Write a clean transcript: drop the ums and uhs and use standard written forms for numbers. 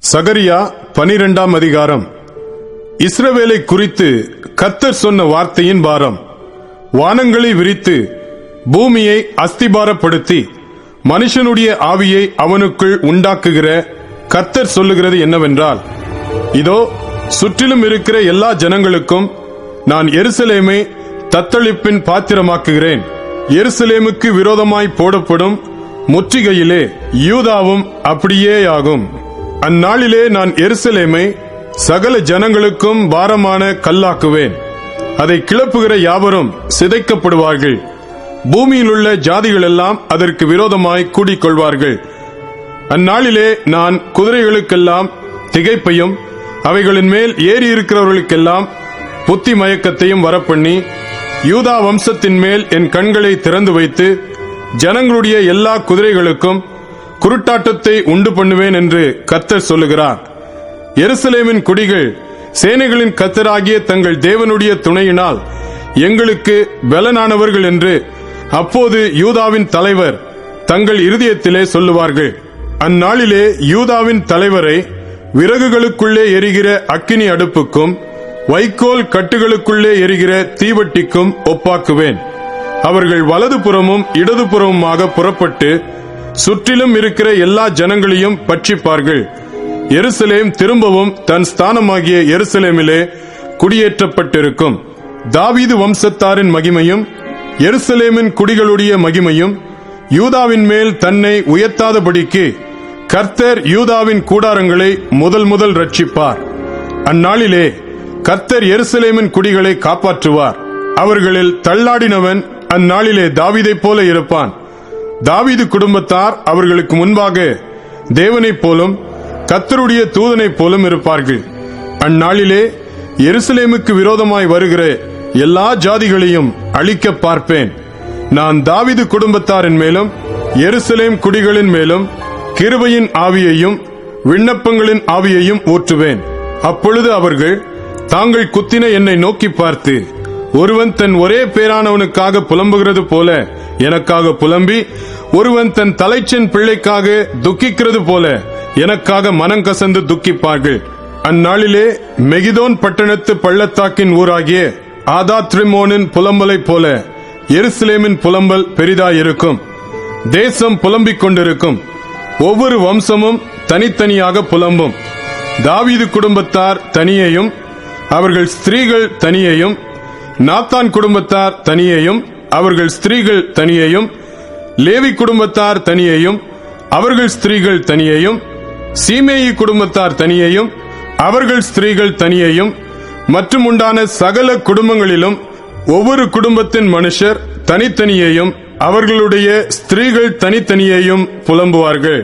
சகரியா 12ஆம் அதிகாரம். இஸ்ரவேலை குறித்து கர்த்தர் சொன்ன வார்த்தையின் பாரம். வானங்களை விரித்து பூமியை அஸ்திபாரப்படுத்தி மனுஷனுடைய ஆவியை அவனுக்குள் உண்டாக்குகிற கர்த்தர் சொல்லுகிறது என்னவென்றால், இதோ சுற்றிலும் இருக்கிற எல்லா ஜனங்களுக்கும் நான் எருசலேமை தத்தளிப்பின் பாத்திரமாக்குகிறேன். எருசலேமுக்கு விரோதமாய் போடப்படும் முற்றுகையிலே யூதாவும் அப்படியேயாகும். அந்நாளிலே நான் எருசலேமை சகல ஜனங்களுக்கும் பாரமான கல்லாக்குவேன். அதை கிளப்புகிற யாவரும் சிதைக்கப்படுவார்கள். பூமியிலுள்ள ஜாதிகளெல்லாம் அதற்கு விரோதமாய் கூடிக்கொள்வார்கள். அந்நாளிலே நான் குதிரைகளுக்கெல்லாம் திகைப்பையும் அவைகளின் மேல் ஏறி இருக்கிறவர்களுக்கெல்லாம் புத்தி மயக்கத்தையும் வரப்பண்ணி, யூதா வம்சத்தின் மேல் என் கண்களை திறந்து வைத்து ஜனங்களுடைய எல்லா குதிரைகளுக்கும் குருட்டாட்டத்தை உண்டு பண்ணுவேன் என்று கர்த்தர் சொல்லுகிறார். எருசலேமின் குடிகள் சேனைகளின் கர்த்தராகிய தங்கள் தேவனுடைய துணையினால் எங்களுக்கு பலனானவர்கள் என்று அப்போது யூதாவின் தலைவர் தங்கள் இருதயத்திலே சொல்லுவார்கள். அந்நாளிலே யூதாவின் தலைவரை விறகுகளுக்குள்ளே எரிகிற அக்கினி அடுப்புக்கும் வைக்கோல் கட்டுகளுக்குள்ளே எரிகிற தீவட்டிக்கும் ஒப்பாக்குவேன். அவர்கள் வலதுபுறமும் இடதுபுறமுமாக புறப்பட்டு சுற்றிலும் இருக்கிற எல்லா ஜனங்களையும் பட்சிப்பார்கள். எருசலேம் திரும்பவும் தன் ஸ்தானமாகிய எருசலேமிலே குடியேற்றப்பட்டிருக்கும். தாவீது வம்சத்தாரின் மகிமையும் எருசலேமின் குடிகளுடைய மகிமையும் யூதாவின் மேல் தன்னை உயர்த்தாதபடிக்கு கர்த்தர் யூதாவின் கூடாரங்களை முதல் ரட்சிப்பார். அந்நாளிலே கர்த்தர் எருசலேமின் குடிகளை காப்பாற்றுவார். அவர்களில் தள்ளாடினவன் அந்நாளிலே தாவீதைப் போல இருப்பான். தாவீது குடும்பத்தார் அவர்களுக்கு முன்பாக தேவனைப் போலும் கர்த்தருடைய தூதனைப் போலும் இருப்பார்கள். அந்நாளிலே எருசலேமுக்கு விரோதமாய் வருகிற எல்லா ஜாதிகளையும் அழிக்க பார்ப்பேன். நான் தாவீது குடும்பத்தாரின் மேலும் எருசலேம் குடிகளின் மேலும் கிருபையின் ஆவியையும் விண்ணப்பங்களின் ஆவியையும் ஊற்றுவேன். அப்பொழுது அவர்கள் தாங்கள் குத்தின என்னை நோக்கி பார்த்து, ஒருவன் தன் ஒரே பேரானவனுக்காக புலம்புகிறது போல எனக்காக புலம்பி, ஒருவன் தன் தலைச்சன் பிள்ளைக்காக துக்கிக்கிறது போல எனக்காக மனங்கசந்து துக்கிப்பார்கள். அந்நாளிலே மெகிதோன் பட்டணத்து பள்ளத்தாக்கின் ஊராகிய ஆதாத்ரிமோனின் புலம்பலை போல எருசலேமின் புலம்பல் பெரிதாயிருக்கும். தேசம் புலம்பிக் கொண்டிருக்கும். ஒவ்வொரு வம்சமும் தனித்தனியாக புலம்பும். தாவீது குடும்பத்தார் தனியையும் அவர்கள் ஸ்திரீகள் தனியையும், நாத்தான் குடும்பத்தார் தனியையும் அவர்கள் ஸ்திரீகள் தனியையும், லேவி குடும்பத்தார் தனியையும் அவர்கள் ஸ்திரீகள் தனியையும், சீமேயி குடும்பத்தார் தனியையும் அவர்கள் ஸ்திரீகள் தனியையும், மற்றும் உண்டான சகல குடும்பங்களிலும் ஒவ்வொரு குடும்பத்தின் மனுஷர் தனித்தனியையும் அவர்களுடைய ஸ்திரீகள் தனித்தனியையும் புலம்புவார்கள்.